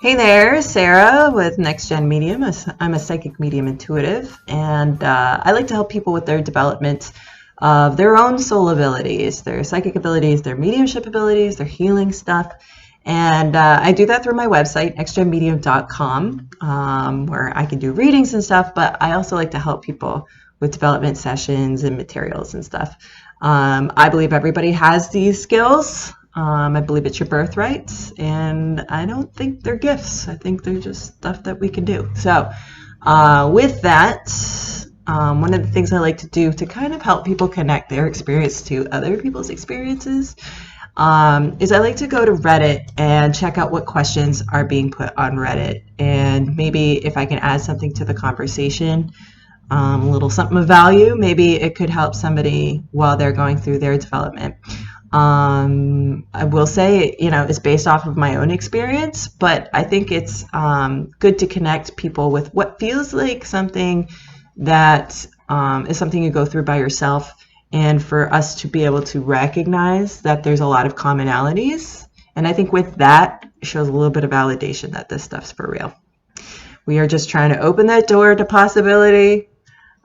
Hey there, Sarah with Next Gen Medium. I'm a psychic medium intuitive, and I like to help people with their development of their own soul abilities, their psychic abilities, their mediumship abilities, their healing stuff. And I do that through my website, nextgenmedium.com, where I can do readings and stuff, but I also like to help people with development sessions and materials and stuff. I believe everybody has these skills. I believe it's your birthright, and I don't think they're gifts. I think they're just stuff that we can do. So with that, one of the things I like to do to kind of help people connect their experience to other people's experiences is I like to go to Reddit and check out what questions are being put on Reddit. And maybe if I can add something to the conversation, a little something of value, maybe it could help somebody while they're going through their development. I will say, it's based off of my own experience, but I think it's good to connect people with what feels like something that is something you go through by yourself, and for us to be able to recognize that there's a lot of commonalities. And I think with that, it shows a little bit of validation that this stuff's for real. We are just trying to open that door to possibility,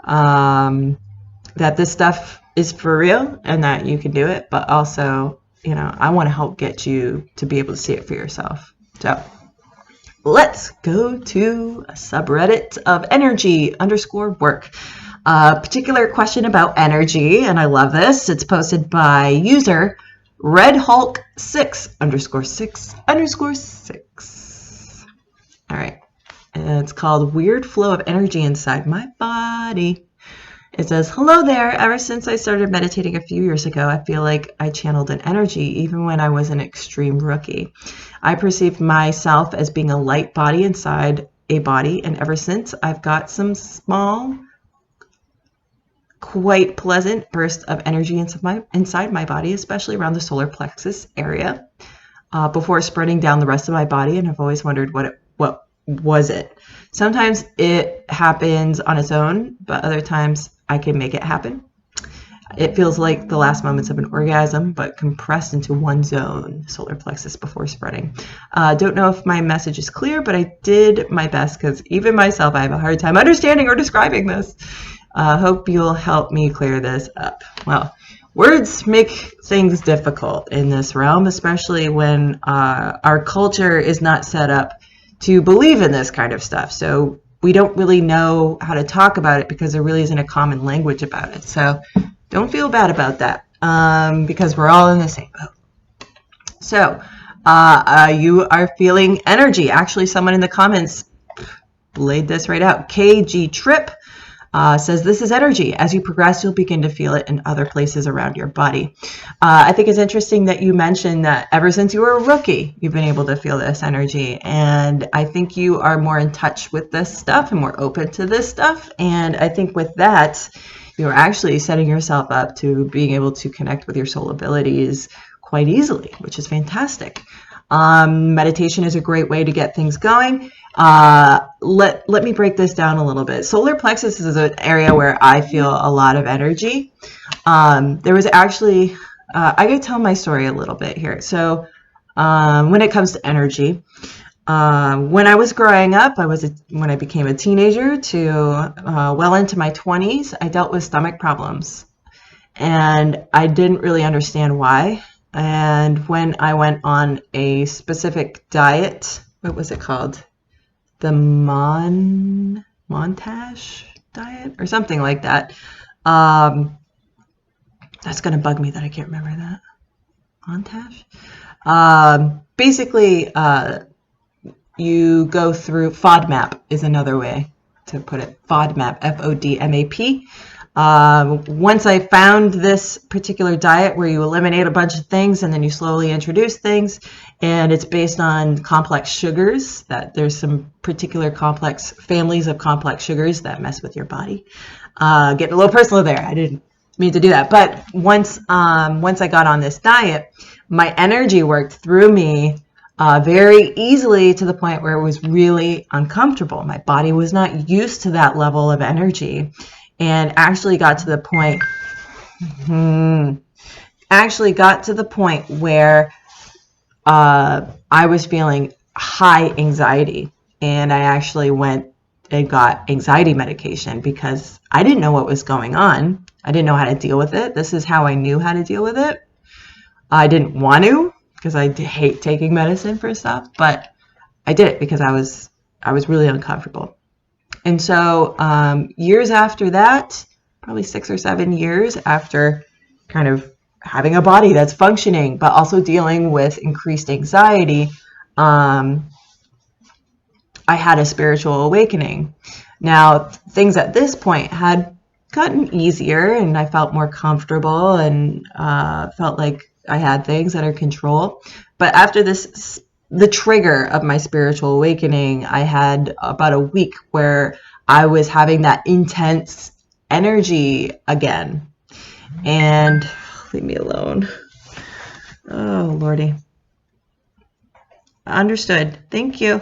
that this stuff is for real and that you can do it, but also, I want to help get you to be able to see it for yourself. So let's go to a subreddit of energy_work. A particular question about energy, and I love this. It's posted by user redhulk6_6_6. All right. And it's called Weird Flow of Energy Inside My Body. It says, hello there. Ever since I started meditating a few years ago, I feel like I channeled an energy even when I was an extreme rookie. I perceived myself as being a light body inside a body, and ever since I've got some small, quite pleasant burst of energy inside my body, especially around the solar plexus area, before spreading down the rest of my body, and I've always wondered what was it. Sometimes it happens on its own, but other times I can make it happen. It feels like the last moments of an orgasm, but compressed into one zone, solar plexus, before spreading. Don't know if my message is clear, but I did my best because even myself, I have a hard time understanding or describing this. Hope you'll help me clear this up. Well, words make things difficult in this realm, especially when our culture is not set up to believe in this kind of stuff. So we don't really know how to talk about it because there really isn't a common language about it. So don't feel bad about that, because we're all in the same boat. So you are feeling energy. Actually, someone in the comments laid this right out. KG Trip says this is energy. As you progress, you'll begin to feel it in other places around your body. I think it's interesting that you mentioned that ever since you were a rookie, you've been able to feel this energy. And I think you are more in touch with this stuff and more open to this stuff. And I think with that, you're actually setting yourself up to being able to connect with your soul abilities quite easily, which is fantastic. Meditation is a great way to get things going. Let me break this down a little bit. Solar plexus is an area where I feel a lot of energy. There was actually, I could tell my story a little bit here. So when it comes to energy, when I was growing up, when I became a teenager to well into my 20s, I dealt with stomach problems. And I didn't really understand why. And when I went on a specific diet, what was it called? The Montage diet or something like that. That's going to bug me that I can't remember that. Montage? Basically, you go through FODMAP is another way to put it. FODMAP, FODMAP. Once I found this particular diet where you eliminate a bunch of things and then you slowly introduce things, and it's based on complex sugars, that there's some particular complex families of complex sugars that mess with your body. Getting a little personal there. I didn't mean to do that. But once I got on this diet, my energy worked through me very easily to the point where it was really uncomfortable. My body was not used to that level of energy. And actually got to the point where I was feeling high anxiety. And I actually went and got anxiety medication because I didn't know what was going on. I didn't know how to deal with it. This is how I knew how to deal with it. I didn't want to because I hate taking medicine for stuff, but I did it because I was really uncomfortable. And so years after that, probably 6 or 7 years after kind of having a body that's functioning, but also dealing with increased anxiety, I had a spiritual awakening. Now, things at this point had gotten easier, and I felt more comfortable and felt like I had things under control. But after this, the trigger of my spiritual awakening, I had about a week where I was having that intense energy again. And leave me alone. Oh, Lordy. Understood. Thank you.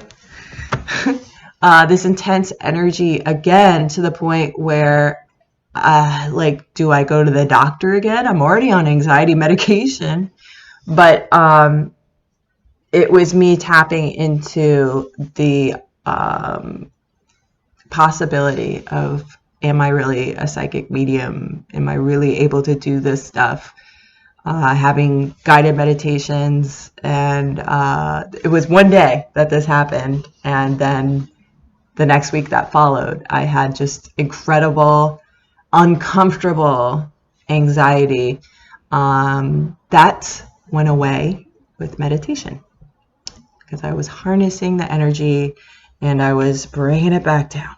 This intense energy again, to the point where like, do I go to the doctor again? I'm already on anxiety medication, but it was me tapping into the possibility of, am I really a psychic medium? Am I really able to do this stuff? Having guided meditations, and it was one day that this happened, and then the next week that followed, I had just incredible, uncomfortable anxiety that went away with meditation, because I was harnessing the energy and I was bringing it back down.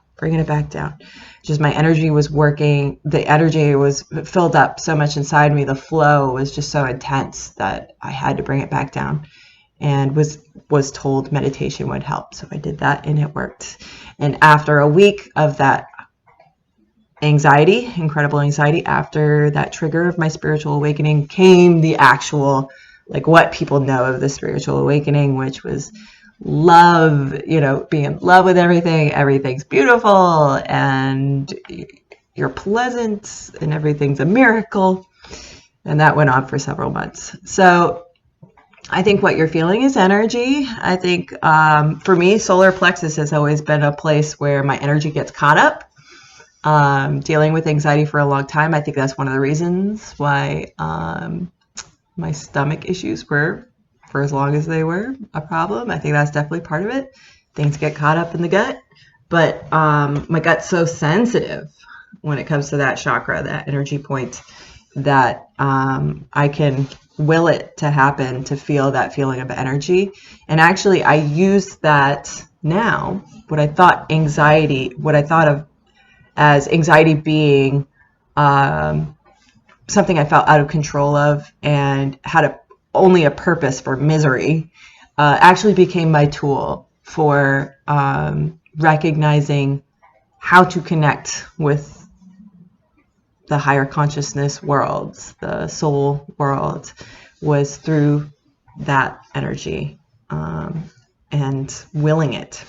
Just my energy was working. The energy was filled up so much inside me. The flow was just so intense that I had to bring it back down, and was told meditation would help. So I did that and it worked. And after a week of that anxiety, incredible anxiety, after that trigger of my spiritual awakening, came the actual, like, what people know of the spiritual awakening, which was love, being in love with everything. Everything's beautiful and you're pleasant and everything's a miracle. And that went on for several months. So I think what you're feeling is energy. I think for me, solar plexus has always been a place where my energy gets caught up. Dealing with anxiety for a long time, I think that's one of the reasons why my stomach issues were, for as long as they were, a problem. I think that's definitely part of it. Things get caught up in the gut. But my gut's so sensitive when it comes to that chakra, that energy point, that I can will it to happen, to feel that feeling of energy. And actually, I use that now, what I thought of as anxiety being something I felt out of control of and had only a purpose for misery, actually became my tool for recognizing how to connect with the higher consciousness worlds, the soul world, was through that energy and willing it.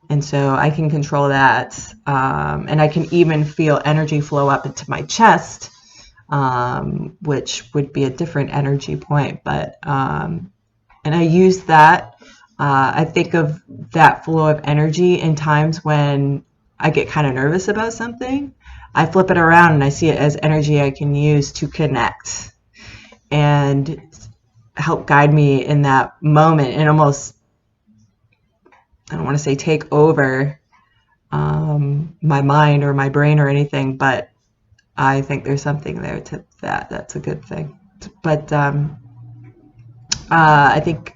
And so I can control that, and I can even feel energy flow up into my chest, which would be a different energy point. But and I use that. I think of that flow of energy in times when I get kind of nervous about something. I flip it around and I see it as energy I can use to connect and help guide me in that moment, and almost, I don't want to say take over my mind or my brain or anything, but I think there's something there to that. That's a good thing. But I think,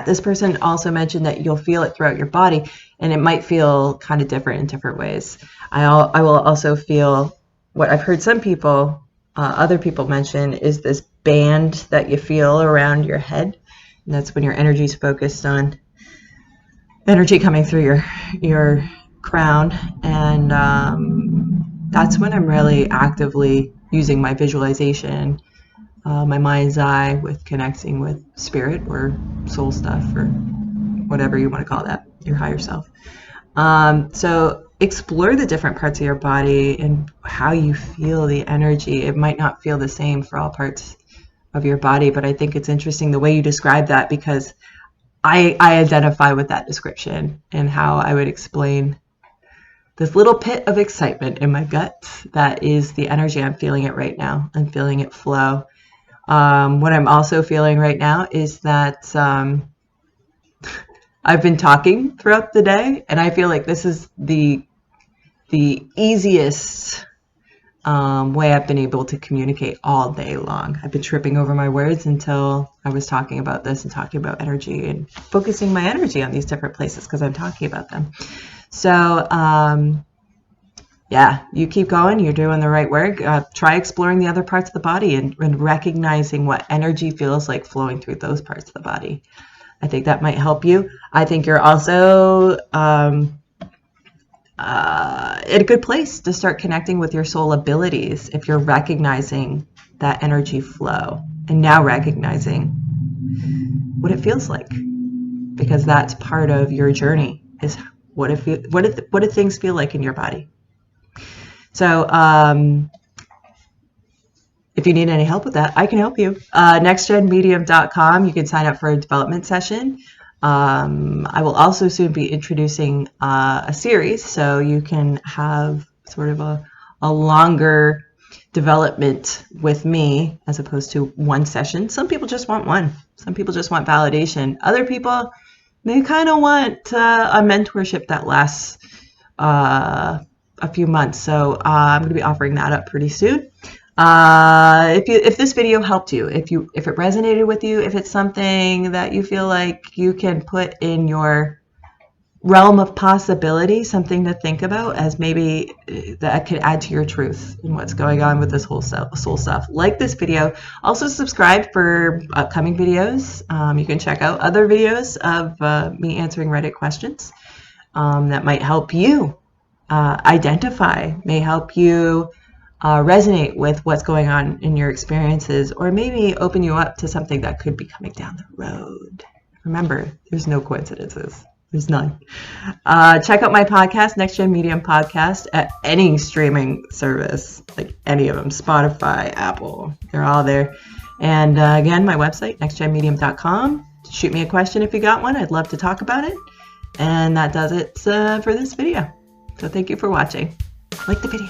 this person also mentioned that you'll feel it throughout your body, and it might feel kind of different in different ways. I will also feel, what I've heard some people, other people mention, is this band that you feel around your head. And that's when your energy is focused on energy coming through your crown. And that's when I'm really actively using my visualization, my mind's eye, with connecting with spirit or soul stuff, or whatever you want to call that, your higher self. So explore the different parts of your body and how you feel the energy. It might not feel the same for all parts of your body, but I think it's interesting the way you describe that, because I identify with that description and how I would explain this little pit of excitement in my gut. That is the energy I'm feeling it right now. I'm feeling it flow. What I'm also feeling right now is that I've been talking throughout the day, and I feel like this is the easiest way I've been able to communicate all day long. I've been tripping over my words until I was talking about this and talking about energy and focusing my energy on these different places because I'm talking about them. So, yeah, you keep going. You're doing the right work. Try exploring the other parts of the body and recognizing what energy feels like flowing through those parts of the body. I think that might help you. I think you're also in a good place to start connecting with your soul abilities if you're recognizing that energy flow and now recognizing what it feels like, because that's part of your journey. Is what do things feel like in your body? So if you need any help with that, I can help you. nextgenmedium.com. You can sign up for a development session. I will also soon be introducing a series, so you can have sort of a longer development with me as opposed to one session. Some people just want one. Some people just want validation. Other people, they kind of want a mentorship that lasts a few months. So I'm going to be offering that up pretty soon. If this video helped you, if it resonated with you, if it's something that you feel like you can put in your realm of possibility, something to think about as maybe that could add to your truth and what's going on with this whole soul stuff, like this video. Also subscribe for upcoming videos. You can check out other videos of me answering Reddit questions that might help you identify, may help you resonate with what's going on in your experiences, or maybe open you up to something that could be coming down the road. Remember, there's no coincidences. There's none. Check out my podcast, Next Gen Medium Podcast, at any streaming service, like any of them, Spotify, Apple, they're all there. And again, my website, nextgenmedium.com. Shoot me a question if you got one. I'd love to talk about it. And that does it for this video. So thank you for watching. Like the video.